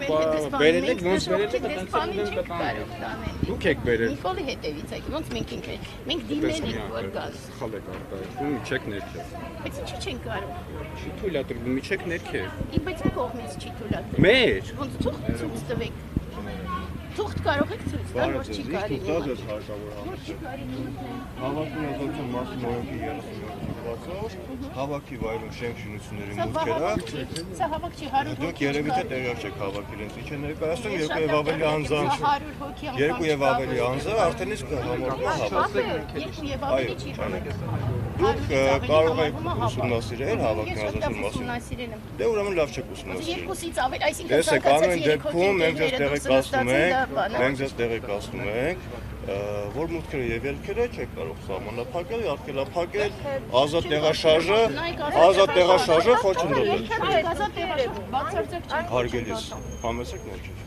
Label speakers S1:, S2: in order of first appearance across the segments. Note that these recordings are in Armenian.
S1: բերել եք, ոնց բերել եք, դուք եք բերել։
S2: Նիկոլի հետևից եք, ոնց մենք ենք դիմել ենք որ գազ։
S1: Սխալ եք արտահայտում, միջեք ներքև։
S2: Բայց ինչի չեն կարող։
S1: Չի թույլատրվում, միջեք ներքև։
S2: Բայց կողմից չի թույլատրվում։
S1: Մեր։
S2: Ոնց ցույց տվեք։ Թուղթ կարող եք ցույց տալ, որ չի կարելի։
S3: Հավաքի ազատության մասին օրենքի 37-ով հավաքի վայրում շենք շինությունների մուտքերը
S2: Սա հավաք չի 100
S3: դուք երևի թե տեղյակ չեք հավաքի իրենց ինչ է ներկայացնում երկու եւ ավելի անձանց երկու եւ ավելի անձը արդեն իսկ համարվում է հավաք դուք կարող եք ուսումնասիրել հավաքի ազատության մասին դե ուրեմն լավ չեք ուսումնասիրել
S2: երկուսից ավել այսինքն
S3: տեսեք անուն դեպքում մենք ձեզ տեղեկացնում ենք որ մուտքերը եւ ելքերը չեք կարող սահմանափակել, արգելափակել, ազատ տեղաշարժը խոչընդոտել։
S2: Ազատ տեղաշարժը բացարձակ չի։
S3: Հարգելիս, համեցեք ներքև։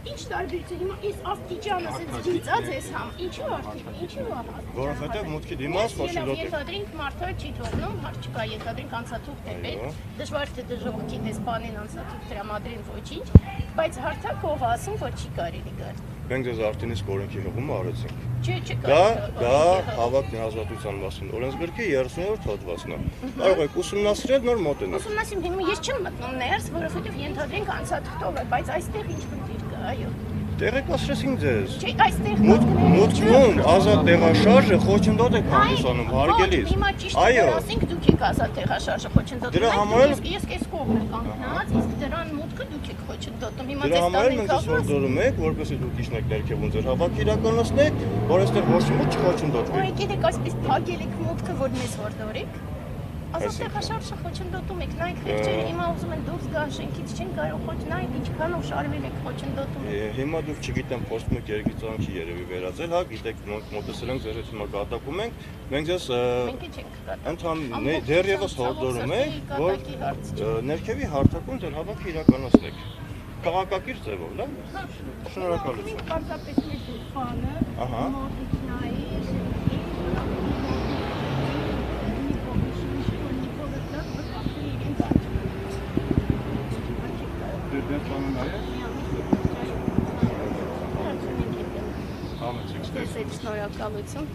S2: Ինչ տարբերություն հիմա այս աստիճանը ասած ջիծած ես համ, ինչու արդյոք, ինչու ահա։
S3: Որովհետեւ մուտքի դիմաց խոչընդոտ է։
S2: Ենթադրենք մարդը չի թողնում, հարց չկա, ենթադրենք անցաթուղթ է պետք, դժվար թե դժողքի դեսպանին անցաթուղթ տրամադրեն ոչինչ, բայց հարթակով ասում որ չի կարելի գալ։
S3: Մենք ձեզ արդեն իսկ օրենքի հղումը արեցինք։
S2: Դա
S3: հավաքի ազատության մասին օրենսգրքի 30-րդ հոդվածն է։ Կարող եք ուսումնասիրել նոր մոտենալ։
S2: Ուսումնասիրել հիմա ես չեմ մտնում ներս, որովհետև ենթադրենք անցաթղթով է, բայց այստեղ ինչ խնդիր կա, այո։
S3: Տեղեկացրեցինք ձեզ։
S2: Չէ, այստեղ
S3: մուտքում ազատ տեղաշարժը խոչընդոտ եք հանդիսանում, հարգելիս։
S2: Հիմա ճիշտ ասենք դուք եք ազատ տեղաշարժը խոչընդոտում։
S3: Դրա համար
S2: ես այս կողմը կանգնած, իսկ դրան մուտքը դուք եք խոչընդոտում։ Հիմա
S3: դրա համար մենք ձեզ հորդորում ենք, որպեսզի դուք իջնեք ներքևում ձեր հավաքի իրականացնեք, որ այստեղ ոչ մի մուտք չխոչընդոտվի։
S2: Եկեք այսպես փակել եք մուտքը, որ մեզ հորդորեք։ Ազատ տեղաշարժը խոչընդոտում եք, նայեք վերջերը հիմա ուզում են դուրս գան շենքից չեն կարող նայեք ինչքանով շարվել եք խոչընդոտում։
S3: Հիմա դուք չգիտեմ խոսում եք երգիծանքի երևի վերածել, հա, գիտեք մոտեցել ենք ձեր հետ հիմա կատակում ենք, մենք ձեզ դեռևս հորդորում ենք, որ ներքևի հարթակում ձեր հավաքը իրականացնեք։ Քաղաքակիր ձևով, լավ։ Շնորհակալություն։
S2: Պարզապես մեծ բանը, մոտիկ նայի Շնորհակալություն,